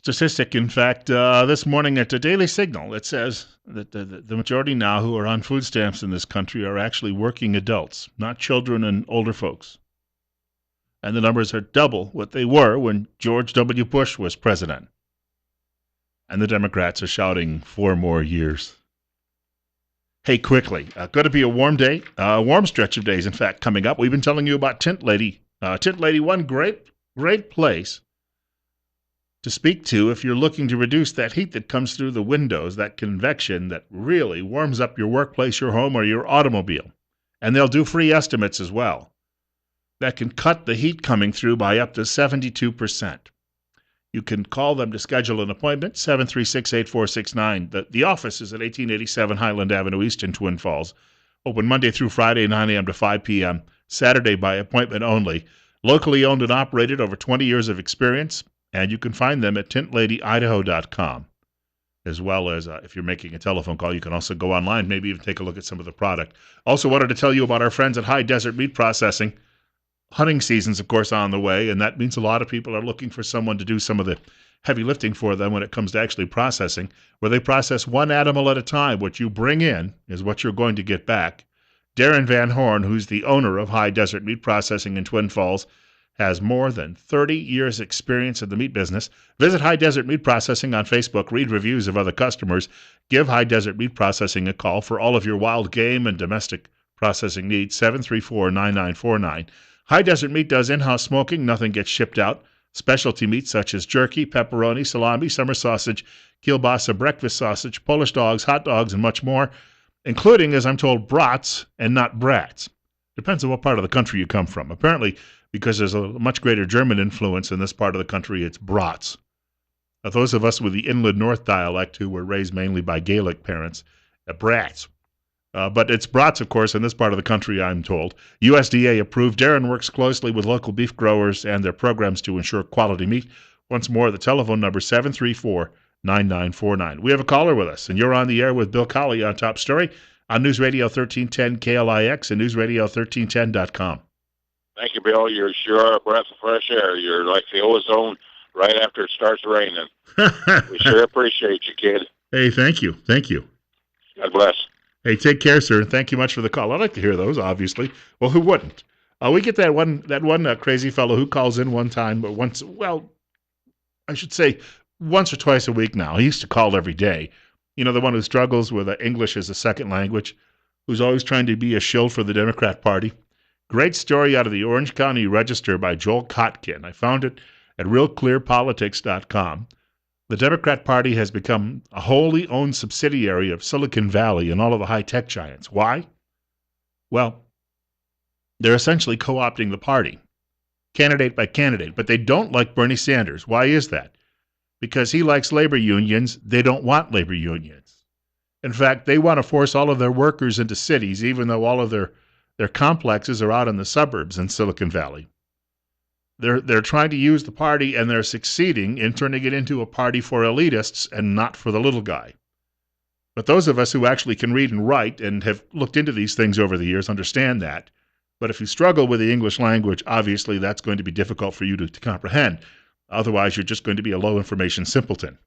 statistic. In fact, this morning at the Daily Signal, it says that the majority now who are on food stamps in this country are actually working adults, not children and older folks. And the numbers are double what they were when George W. Bush was president. And the Democrats are shouting 4 more years. Hey, quickly, going to be a warm day, a warm stretch of days, in fact, coming up. We've been telling you about Tint Lady. Tint Lady, one great place to speak to if you're looking to reduce that heat that comes through the windows, that convection that really warms up your workplace, your home, or your automobile. And they'll do free estimates as well. That can cut the heat coming through by up to 72%. You can call them to schedule an appointment, 736-8469. The office is at 1887 Highland Avenue East in Twin Falls. Open Monday through Friday, 9 a.m. to 5 p.m., Saturday by appointment only. Locally owned and operated, over 20 years of experience, and you can find them at tintladyidaho.com. As well as if you're making a telephone call, you can also go online, maybe even take a look at some of the product. Also wanted to tell you about our friends at High Desert Meat Processing. Hunting season's, of course, on the way, and that means a lot of people are looking for someone to do some of the heavy lifting for them when it comes to actually processing, where they process one animal at a time. What you bring in is what you're going to get back. Darren Van Horn, who's the owner of High Desert Meat Processing in Twin Falls, has more than 30 years' experience in the meat business. Visit High Desert Meat Processing on Facebook. Read reviews of other customers. Give High Desert Meat Processing a call for all of your wild game and domestic processing needs, 734-9949. High Desert Meat does in-house smoking. Nothing gets shipped out. Specialty meats such as jerky, pepperoni, salami, summer sausage, kielbasa, breakfast sausage, Polish dogs, hot dogs, and much more, including, as I'm told, brats and not brats. Depends on what part of the country you come from. Apparently, because there's a much greater German influence in this part of the country, it's brats. Those of us with the Inland North dialect who were raised mainly by Gaelic parents, brats. But it's brats, of course, in this part of the country, I'm told. USDA approved. Darren works closely with local beef growers and their programs to ensure quality meat. Once more, the telephone number 734-9949. We have a caller with us, and you're on the air with Bill Colley on Top Story on News Radio 1310 KLIX and newsradio1310.com. Thank you, Bill. You're sure a breath of fresh air. You're like the ozone right after it starts raining. We sure appreciate you, kid. Hey, thank you. Thank you. God bless. Hey, take care, sir. Thank you much for the call. I'd like to hear those, obviously. Well, who wouldn't? We get that one crazy fellow who calls in one time, but once or twice a week now. He used to call every day. You know, the one who struggles with English as a second language, who's always trying to be a shill for the Democrat Party. Great story out of the Orange County Register by Joel Kotkin. I found it at realclearpolitics.com. The Democrat Party has become a wholly owned subsidiary of Silicon Valley and all of the high-tech giants. Why? Well, they're essentially co-opting the party, candidate by candidate, but they don't like Bernie Sanders. Why is that? Because he likes labor unions. They don't want labor unions. In fact, they want to force all of their workers into cities, even though all of their complexes are out in the suburbs in Silicon Valley. They're trying to use the party, and they're succeeding in turning it into a party for elitists and not for the little guy. But those of us who actually can read and write and have looked into these things over the years understand that. But if you struggle with the English language, obviously that's going to be difficult for you to comprehend. Otherwise, you're just going to be a low-information simpleton.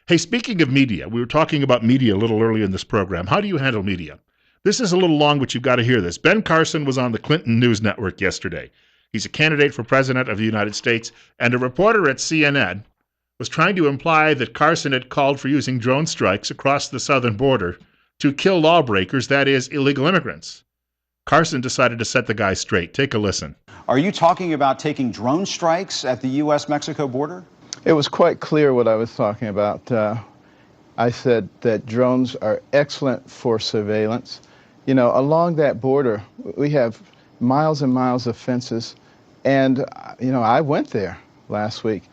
Hey, speaking of media, we were talking about media a little early in this program. How do you handle media? This is a little long, but you've got to hear this. Ben Carson was on the Clinton News Network yesterday. He's a candidate for president of the United States, and a reporter at CNN was trying to imply that Carson had called for using drone strikes across the southern border to kill lawbreakers, that is, illegal immigrants. Carson decided to set the guy straight. Take a listen. Are you talking about taking drone strikes at the U.S.-Mexico border? It was quite clear what I was talking about. I said that drones are excellent for surveillance. You know, along that border, we have miles and miles of fences. And, you know, I went there last week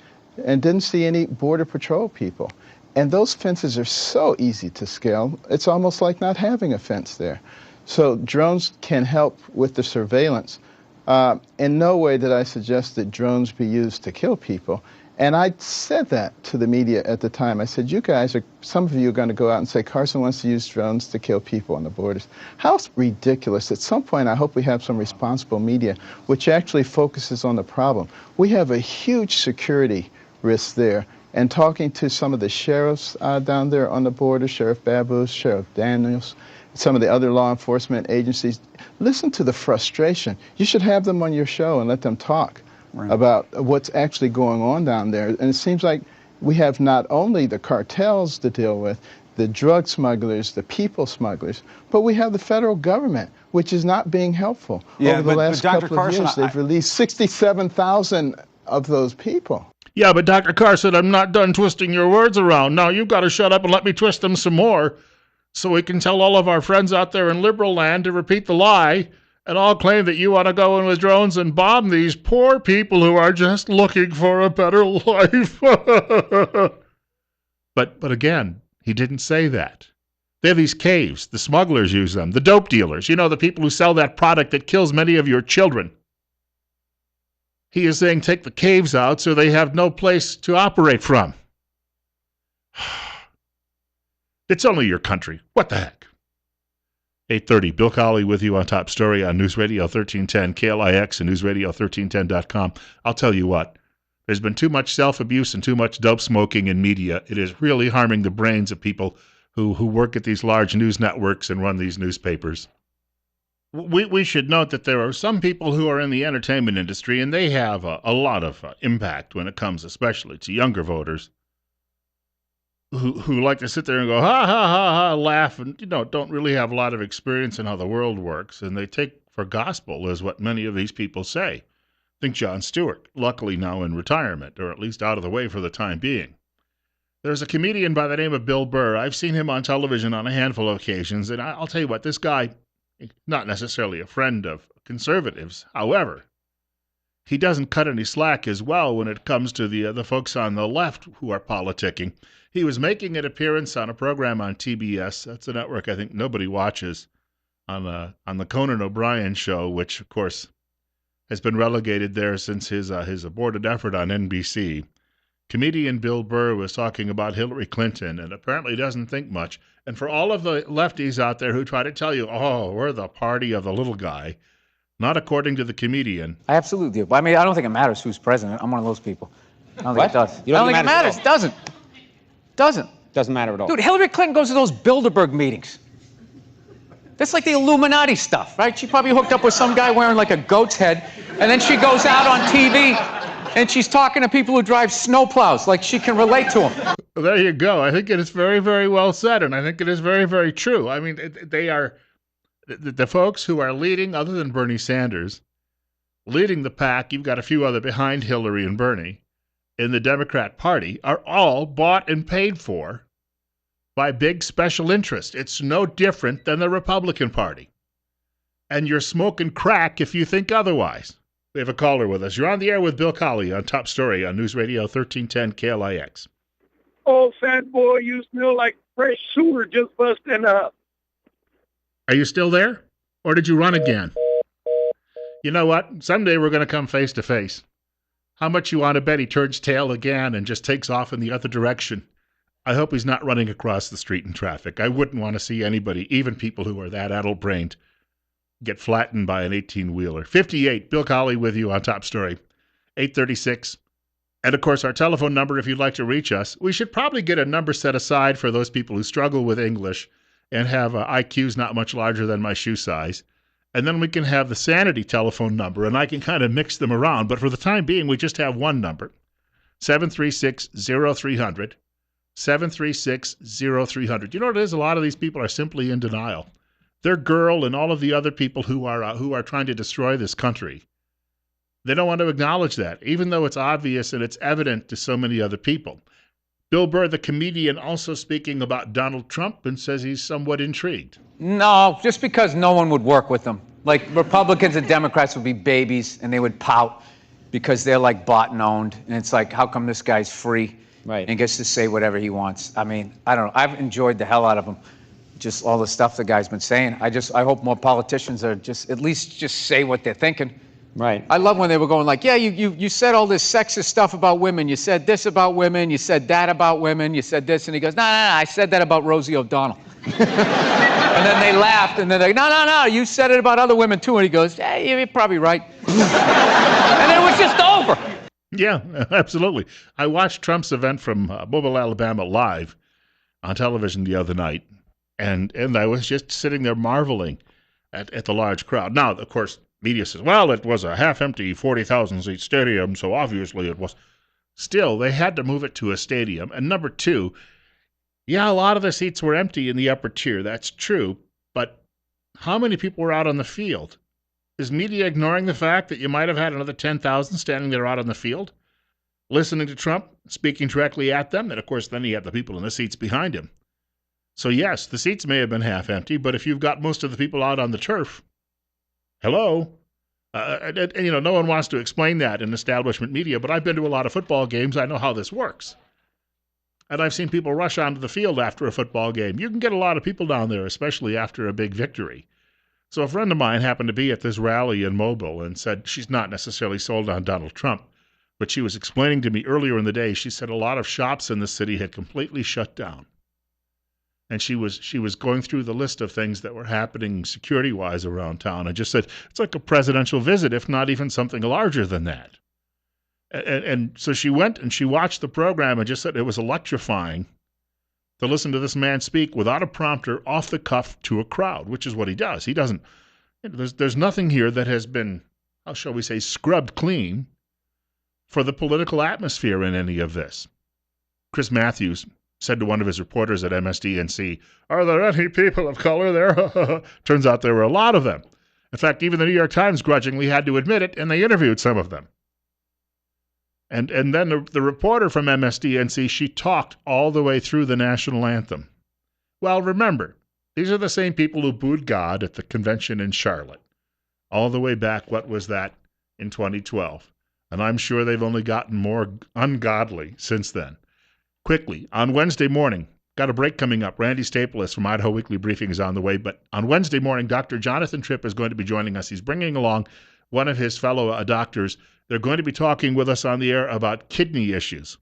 and didn't see any Border Patrol people. And those fences are so easy to scale, it's almost like not having a fence there. So drones can help with the surveillance. In no way did I suggest that drones be used to kill people. And I said that to the media at the time. I said, some of you are going to go out and say Carson wants to use drones to kill people on the borders. How ridiculous. At some point, I hope we have some responsible media which actually focuses on the problem. We have a huge security risk there, and talking to some of the sheriffs down there on the border, Sheriff Babus, Sheriff Daniels, some of the other law enforcement agencies, listen to the frustration. You should have them on your show and let them talk about what's actually going on down there. And it seems like we have not only the cartels to deal with, the drug smugglers, the people smugglers, but we have the federal government, which is not being helpful. Over the last couple of years, they've released 67,000 of those people. Yeah, but Dr. Carson, I'm not done twisting your words around. Now, you've got to shut up and let me twist them some more so we can tell all of our friends out there in liberal land to repeat the lie and all claim that you want to go in with drones and bomb these poor people who are just looking for a better life. But again, he didn't say that. They have these caves. The smugglers use them. The dope dealers, the people who sell that product that kills many of your children. He is saying take the caves out so they have no place to operate from. It's only your country. What the heck? 8:30, Bill Colley with you on Top Story on News Radio 1310, KLIX and newsradio1310.com. I'll tell you what. There's been too much self-abuse and too much dope smoking in media. It is really harming the brains of people who work at these large news networks and run these newspapers. We should note that there are some people who are in the entertainment industry, and they have a lot of impact when it comes especially to younger voters who like to sit there and go, ha, ha, ha, ha, laugh, and don't really have a lot of experience in how the world works, and they take for gospel is what many of these people say. Think Jon Stewart, luckily now in retirement, or at least out of the way for the time being. There's a comedian by the name of Bill Burr. I've seen him on television on a handful of occasions, and I'll tell you what, this guy, not necessarily a friend of conservatives, however, he doesn't cut any slack as well when it comes to the folks on the left who are politicking. He was making an appearance on a program on TBS. That's a network I think nobody watches, on the Conan O'Brien show, which, of course, has been relegated there since his aborted effort on NBC. Comedian Bill Burr was talking about Hillary Clinton and apparently doesn't think much. And for all of the lefties out there who try to tell you, oh, we're the party of the little guy, not according to the comedian. I absolutely do. I mean, I don't think it matters who's president. I'm one of those people. I don't think it does. You don't think it matters. It doesn't. Doesn't matter at all. Dude, Hillary Clinton goes to those Bilderberg meetings. That's like the Illuminati stuff, right? She probably hooked up with some guy wearing like a goat's head, and then she goes out on TV and she's talking to people who drive snowplows, like she can relate to them. Well, there you go. I think it is very, very well said, and I think it is very, very true. I mean, they are the folks who are leading, other than Bernie Sanders, leading the pack. You've got a few other behind Hillary and Bernie in the Democrat Party, are all bought and paid for by big special interests. It's no different than the Republican Party. And you're smoking crack if you think otherwise. We have a caller with us. You're on the air with Bill Colley on Top Story on News Radio 1310 KLIX. Oh, fat boy, you smell like fresh sewer just busting up. Are you still there? Or did you run again? You know what? Someday we're going to come face to face. How much you want to bet he turns tail again and just takes off in the other direction? I hope he's not running across the street in traffic. I wouldn't want to see anybody, even people who are that addle-brained, get flattened by an 18-wheeler. 58, Bill Colley with you on Top Story. 836. And, of course, our telephone number, if you'd like to reach us. We should probably get a number set aside for those people who struggle with English and have IQs not much larger than my shoe size. And then we can have the sanity telephone number, and I can kind of mix them around. But for the time being, we just have one number, 736-0300. 736-0300. You know what it is? A lot of these people are simply in denial. Their girl and all of the other people who are trying to destroy this country, they don't want to acknowledge that, even though it's obvious and it's evident to so many other people. Bill Burr, the comedian, also speaking about Donald Trump and says he's somewhat intrigued. No, just because no one would work with them. Like Republicans and Democrats would be babies and they would pout because they're like bought and owned. And it's like, how come this guy's free? Right. And gets to say whatever he wants. I mean, I don't know. I've enjoyed the hell out of him. Just all the stuff the guy's been saying. I hope more politicians are at least say what they're thinking. Right. I love when they were going like, yeah, you said all this sexist stuff about women. You said this about women. You said that about women. You said this. And he goes, no, I said that about Rosie O'Donnell. And then they laughed. And then they, no, you said it about other women too. And he goes, yeah, you're probably right. And then it was just over. Yeah, absolutely. I watched Trump's event from Mobile, Alabama live on television the other night, and I was just sitting there marveling at the large crowd. Now, of course, media says, well, it was a half-empty 40,000-seat stadium, so obviously it was. Still, they had to move it to a stadium. And number two, yeah, a lot of the seats were empty in the upper tier. That's true. But how many people were out on the field? Is media ignoring the fact that you might have had another 10,000 standing there out on the field, listening to Trump, speaking directly at them? And of course, then he had the people in the seats behind him. So yes, the seats may have been half empty, but if you've got most of the people out on the turf, hello? No one wants to explain that in establishment media, but I've been to a lot of football games. I know how this works. And I've seen people rush onto the field after a football game. You can get a lot of people down there, especially after a big victory. So a friend of mine happened to be at this rally in Mobile and said she's not necessarily sold on Donald Trump, but she was explaining to me earlier in the day, she said a lot of shops in the city had completely shut down. And she was going through the list of things that were happening security-wise around town and just said, it's like a presidential visit, if not even something larger than that. And so she went and she watched the program and just said it was electrifying to listen to this man speak without a prompter, off the cuff to a crowd, which is what he does. He doesn't, there's nothing here that has been, how shall we say, scrubbed clean for the political atmosphere in any of this. Chris Matthews said to one of his reporters at MSDNC, are there any people of color there? Turns out there were a lot of them. In fact, even the New York Times grudgingly had to admit it, and they interviewed some of them. And then the reporter from MSDNC, she talked all the way through the national anthem. Well, remember, these are the same people who booed God at the convention in Charlotte, all the way back, what was that, in 2012. And I'm sure they've only gotten more ungodly since then. Quickly, on Wednesday morning, got a break coming up. Randy Staples from Idaho Weekly Briefing is on the way. But on Wednesday morning, Dr. Jonathan Tripp is going to be joining us. He's bringing along one of his fellow doctors. They're going to be talking with us on the air about kidney issues.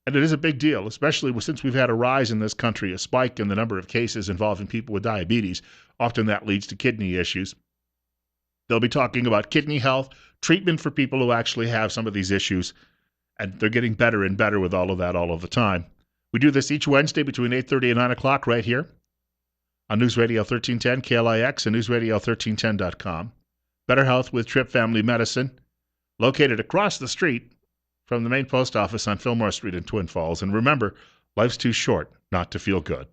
And it is a big deal, especially since we've had a rise in this country, a spike in the number of cases involving people with diabetes. Often that leads to kidney issues. They'll be talking about kidney health, treatment for people who actually have some of these issues. And they're getting better and better with all of that all of the time. We do this each Wednesday between 8:30 and 9 o'clock right here on News Radio 1310, KLIX, and NewsRadio1310.com. Better Health with Tripp Family Medicine, located across the street from the main post office on Fillmore Street in Twin Falls. And remember, life's too short not to feel good.